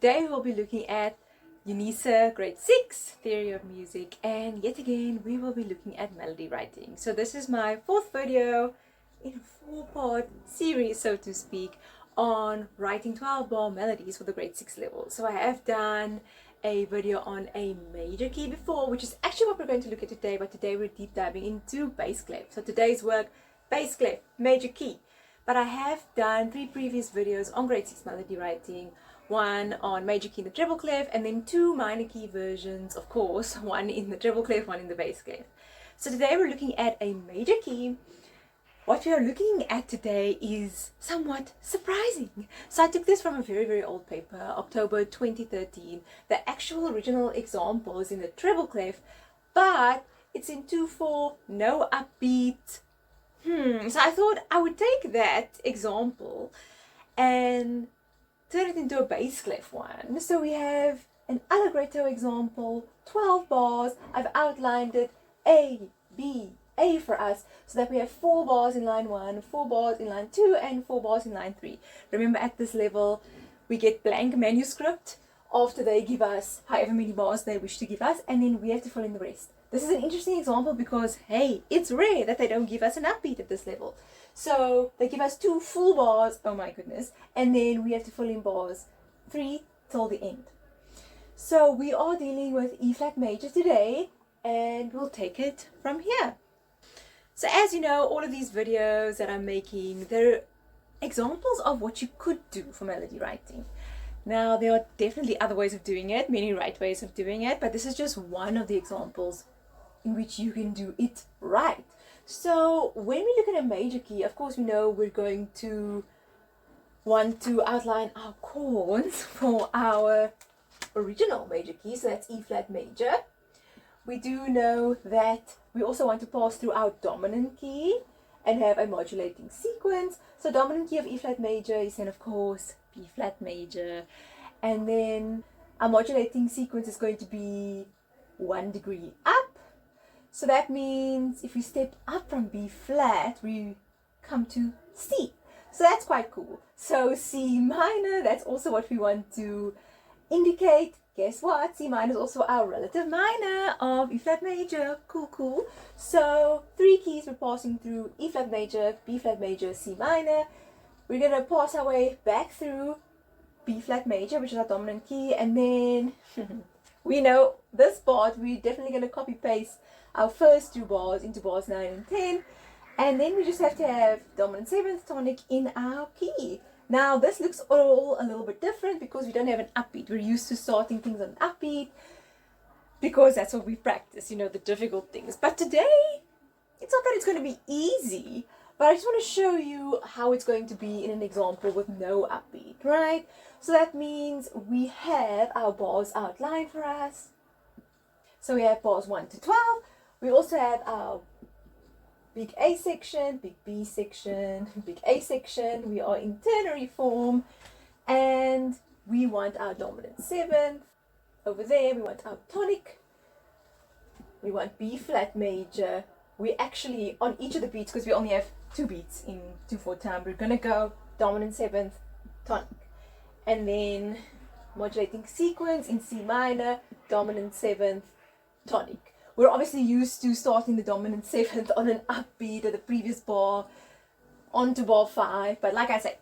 today we'll be looking at UNISA Grade 6 Theory of Music, and yet again we will be looking at melody writing. So this is my fourth video in a four-part series, so to speak, on writing 12-bar melodies for the Grade 6 level. So I have done a video on a major key before, which is actually what we're going to look at today, but today we're deep diving into bass clef. So today's work, bass clef, major key. But I have done 3 previous videos on Grade 6 melody writing, one on major key in the treble clef, and then 2 minor key versions, of course, one in the treble clef, one in the bass clef. So today we're looking at a major key. What we are looking at today is somewhat surprising. So I took this from a very, very old paper, October 2013. The actual original example is in the treble clef, but it's in 2/4, no upbeat. So I thought I would take that example and turn it into a bass clef one. So we have an allegretto example, 12 bars. I've outlined it A, B, A for us, so that we have 4 bars in line 1, 4 bars in line 2, and 4 bars in line 3. Remember, at this level, we get blank manuscript after they give us however many bars they wish to give us, and then we have to fill in the rest. This is an interesting example because, hey, it's rare that they don't give us an upbeat at this level. So they give us 2 full bars, oh my goodness, and then we have to fill in bars 3 till the end. So we are dealing with E flat major today, and we'll take it from here. So as you know, all of these videos that I'm making, they're examples of what you could do for melody writing. Now, there are definitely other ways of doing it, many right ways of doing it, but this is just one of the examples in which you can do it right. So when we look at a major key, of course we know we're going to want to outline our chords for our original major key, so that's E flat major. We do know that we also want to pass through our dominant key and have a modulating sequence. So dominant key of E flat major is then of course B flat major, and then our modulating sequence is going to be 1 degree up. So that means if we step up from B flat, we come to C. So that's quite cool. So C minor, that's also what we want to indicate. Guess what? C minor is also our relative minor of E flat major. Cool, cool. So 3 keys we're passing through: E flat major, B flat major, C minor. We're going to pass our way back through B flat major, which is our dominant key, and then we know this part, we're definitely going to copy paste our first 2 bars into bars 9 and 10, and then we just have to have dominant 7th tonic in our key. Now this looks all a little bit different because we don't have an upbeat. We're used to starting things on upbeat because that's what we practice, you know, the difficult things. But today, it's not that it's going to be easy, but I just want to show you how it's going to be in an example with no upbeat, right? So that means we have our bars outlined for us. So we have bars 1 to 12. We also have our big A section, big B section, big A section. We are in ternary form, and we want our dominant 7th. Over there, we want our tonic. We want B flat major. We actually, on each of the beats, because we only have 2 beats in 2/4 time, we're going to go dominant 7th, tonic. And then modulating sequence in C minor, dominant 7th, tonic. We're obviously used to starting the dominant 7th on an upbeat at the previous bar onto bar 5, but like I said,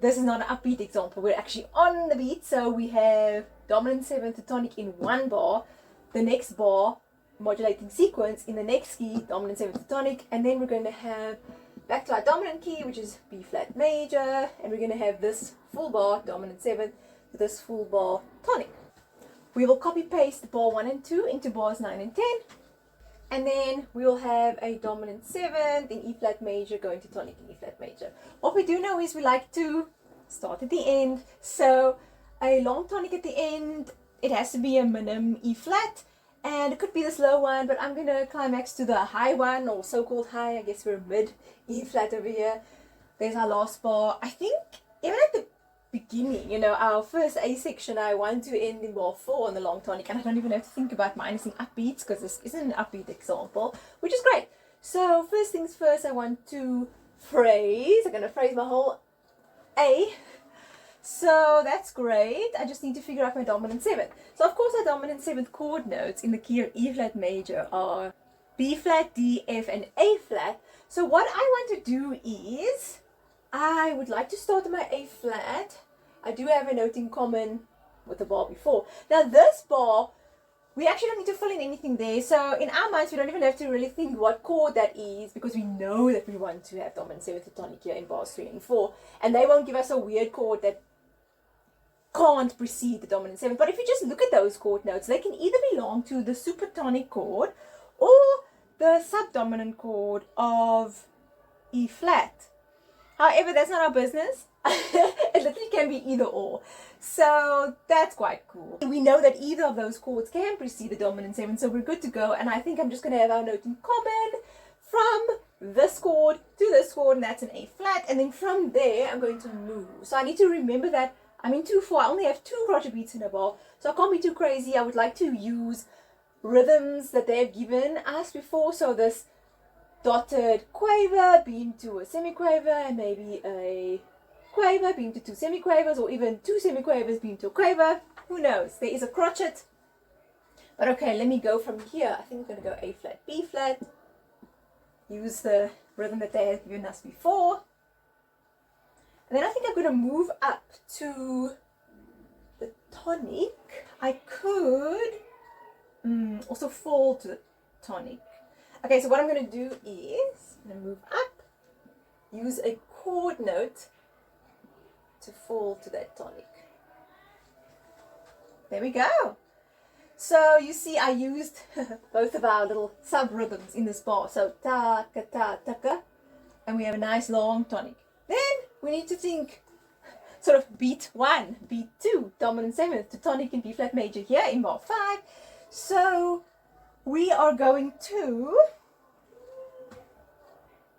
this is not an upbeat example. We're actually on the beat, so we have dominant 7th tonic in 1 bar, the next bar modulating sequence in the next key, dominant 7th tonic, and then we're going to have back to our dominant key, which is B flat major, and we're going to have this full bar dominant 7th with this full bar tonic. We will copy paste bar 1 and 2 into bars 9 and 10, and then we will have a dominant 7th in E flat major going to tonic in E flat major. What we do know is we like to start at the end, so a long tonic at the end, it has to be a minim E flat, and it could be this low one, but I'm going to climax to the high one, or so-called high. I guess we're mid E flat over here. There's our last bar. I think even at the beginning, you know, our first A section, I want to end in bar 4 on the long tonic, and I don't even have to think about minusing upbeats because this isn't an upbeat example, which is great. So first things first, I want to phrase. I'm going to phrase my whole A. So that's great. I just need to figure out my dominant seventh. So of course our dominant seventh chord notes in the key of E flat major are B flat, D, F, and A flat. So what I want to do is, I would like to start on my A flat. I do have a note in common with the bar before. Now this bar, we actually don't need to fill in anything there. So in our minds, we don't even have to really think what chord that is, because we know that we want to have dominant seventh tonic here in bars 3 and 4. And they won't give us a weird chord that can't precede the dominant seventh. But if you just look at those chord notes, they can either belong to the supertonic chord or the subdominant chord of E flat. However, that's not our business. It literally can be either or. So that's quite cool. We know that either of those chords can precede the dominant seventh, so we're good to go. And I think I'm just going to have our note in common from this chord to this chord, and that's an A flat. And then from there, I'm going to move. So I need to remember that I'm in 2/4. I only have 2 crotchet beats in a bar, so I can't be too crazy. I would like to use rhythms that they've given us before. So this dotted quaver being to a semiquaver, and maybe a quaver being to 2 semiquavers, or even 2 semiquavers being to a quaver. Who knows? There is a crotchet. But okay, let me go from here. I think I'm going to go A flat, B flat. Use the rhythm that they have given us before. And then I think I'm going to move up to the tonic. I could also fall to the tonic. Okay, so what I'm going to do is I'm going to move up, use a chord note to fall to that tonic. There we go. So you see I used both of our little sub rhythms in this bar. So ta ka ta ta ka, and we have a nice long tonic. Then we need to think sort of beat 1, beat 2, dominant seventh to tonic in B flat major here in bar 5. So we are going to,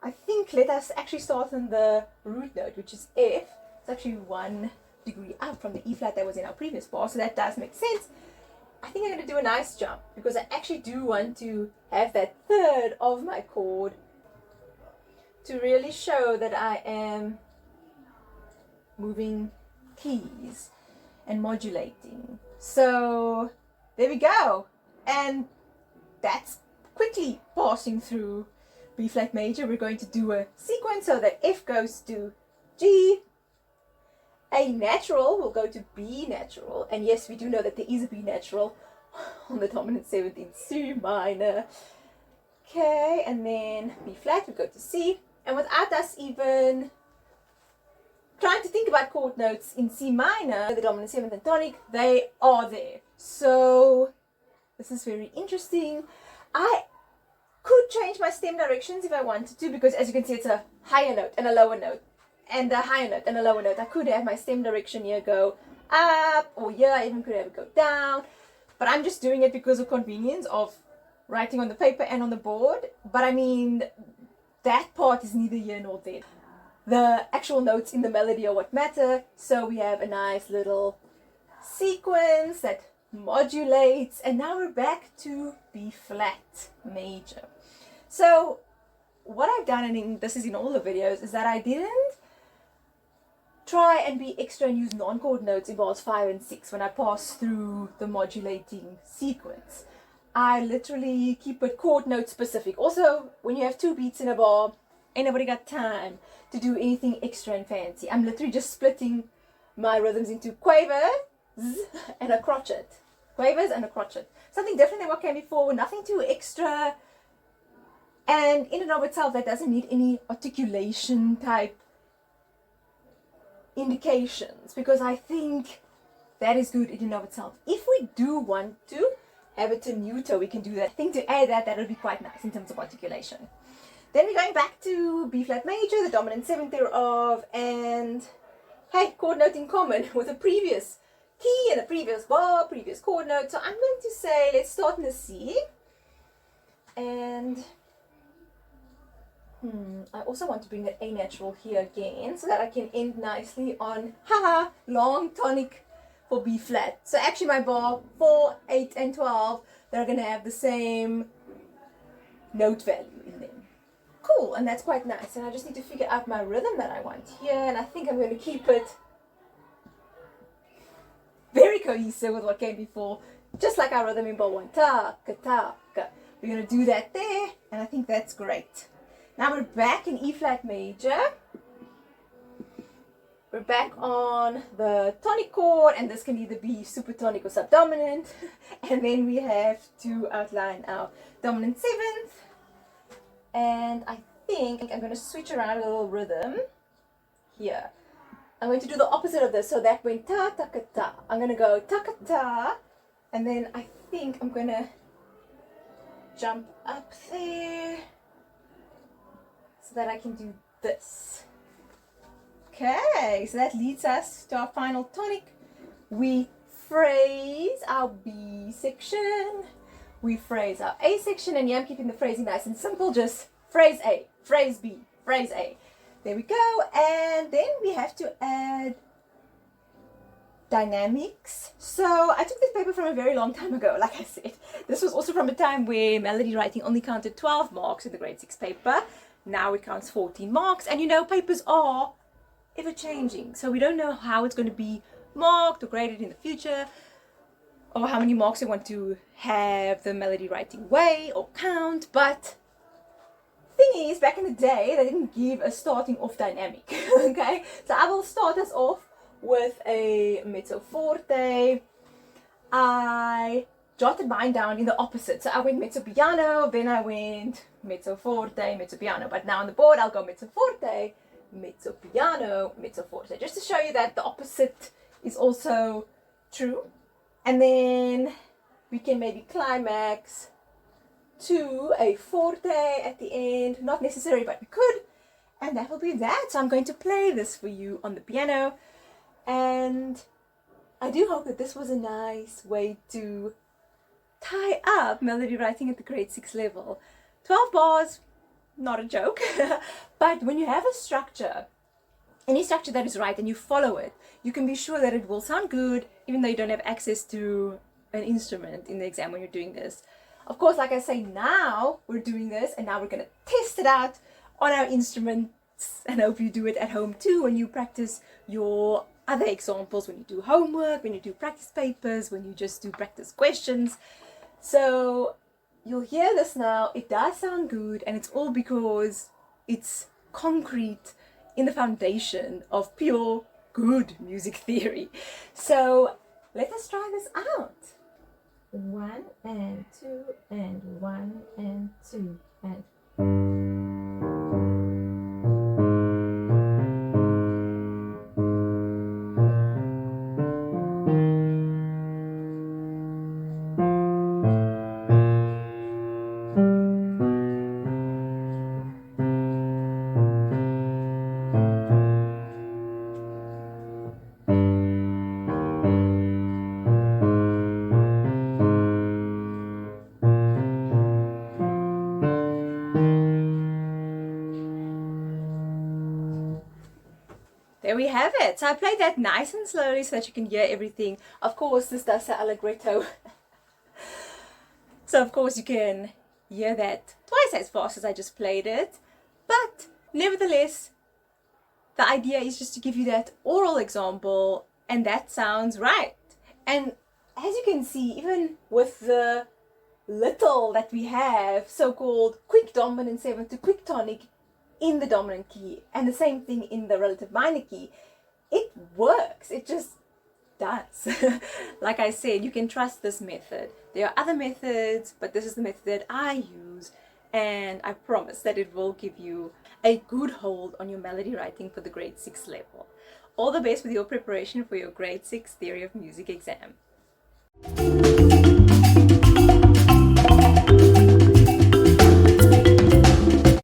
I think, let us actually start on the root note, which is F. It's actually 1 degree up from the E flat that was in our previous bar, so that does make sense. I think I'm going to do a nice jump, because I actually do want to have that third of my chord to really show that I am moving keys and modulating. So there we go. And that's quickly passing through B flat major. We're going to do a sequence so that F goes to G, A natural will go to B natural, and yes, we do know that there is a B natural on the dominant seventh in C minor. Okay, and then B flat, we go to C, and without us even trying to think about chord notes in C minor, the dominant seventh and tonic, they are there. So this is very interesting. I could change my stem directions if I wanted to, because as you can see, it's a higher note and a lower note, and a higher note and a lower note. I could have my stem direction here go up, or here I even could have it go down, but I'm just doing it because of convenience of writing on the paper and on the board. But I mean, that part is neither here nor there. The actual notes in the melody are what matter. So we have a nice little sequence that modulates, and now we're back to B flat major. So what I've done, and this is in all the videos, is that I didn't try and be extra and use non-chord notes in bars 5 and 6 when I pass through the modulating sequence. I literally keep it chord note specific. Also, when you have 2 beats in a bar, ain't nobody got time to do anything extra and fancy. I'm literally just splitting my rhythms into quavers and a crotchet. Quavers and a crotchet. Something different than what came before, nothing too extra. And in and of itself, that doesn't need any articulation type indications, because I think that is good in and of itself. If we do want to have a tenuto, we can do that. I think to add that, that'll be quite nice in terms of articulation. Then we're going back to B flat major, the dominant seventh thereof, and hey, chord note in common with the previous key and the previous bar, previous chord note. So I'm going to say, let's start in the C, and I also want to bring that A natural here again, so that I can end nicely on long tonic for B flat. So actually my bar 4, 8, and 12, they're going to have the same note value in them. Cool, and that's quite nice. And I just need to figure out my rhythm that I want here, and I think I'm going to keep it cohesive with what came before, just like our rhythm in bowl 1. Ta-ka, ta-ka. We're going to do that there, and I think that's great. Now we're back in E flat major. We're back on the tonic chord, and this can either be supertonic or subdominant. And then we have to outline our dominant 7th. And I think I'm going to switch around a little rhythm here. I'm going to do the opposite of this, so that went ta ta ka ta. I'm going to go ta ka ta, and then I think I'm going to jump up there so that I can do this. Okay, so that leads us to our final tonic. We phrase our B section, we phrase our A section, and yeah, I'm keeping the phrasing nice and simple, just phrase A, phrase B, phrase A. There we go, and then we have to add dynamics. So I took this paper from a very long time ago, like I said. This was also from a time where melody writing only counted 12 marks in the grade 6 paper. Now it counts 14 marks, and you know, papers are ever changing, so we don't know how it's going to be marked or graded in the future, or how many marks they want to have the melody writing way or count. But thing is, back in the day they didn't give a starting off dynamic. Okay, so I will start us off with a mezzo forte. I jotted mine down in the opposite, so I went mezzo piano, then I went mezzo forte, mezzo piano, but now on the board I'll go mezzo forte, mezzo piano, mezzo forte, just to show you that the opposite is also true. And then we can maybe climax to a forte at the end, not necessary, but we could, and that will be that. So I'm going to play this for you on the piano, and I do hope that this was a nice way to tie up melody writing at the grade 6 level. 12 bars, not a joke. But when you have a structure, any structure that is right, and you follow it, you can be sure that it will sound good, even though you don't have access to an instrument in the exam when you're doing this. Of course, like I say, now we're doing this, and now we're going to test it out on our instruments, and I hope you do it at home too when you practice your other examples, when you do homework, when you do practice papers, when you just do practice questions. So you'll hear this now. It does sound good, and it's all because it's concrete in the foundation of pure good music theory. So let us try this out. 1 and 2 and 1 and 2 and there we have it. So I played that nice and slowly so that you can hear everything. Of course, this does the allegretto. So of course you can hear that twice as fast as I just played it. But nevertheless, the idea is just to give you that oral example, and that sounds right. And as you can see, even with the little that we have, so-called quick dominant 7th to quick tonic in the dominant key, and the same thing in the relative minor key, it works. It just does. Like I said, you can trust this method. There are other methods, but this is the method that I use, and I promise that it will give you a good hold on your melody writing for the grade 6 level. All the best with your preparation for your grade 6 theory of music exam.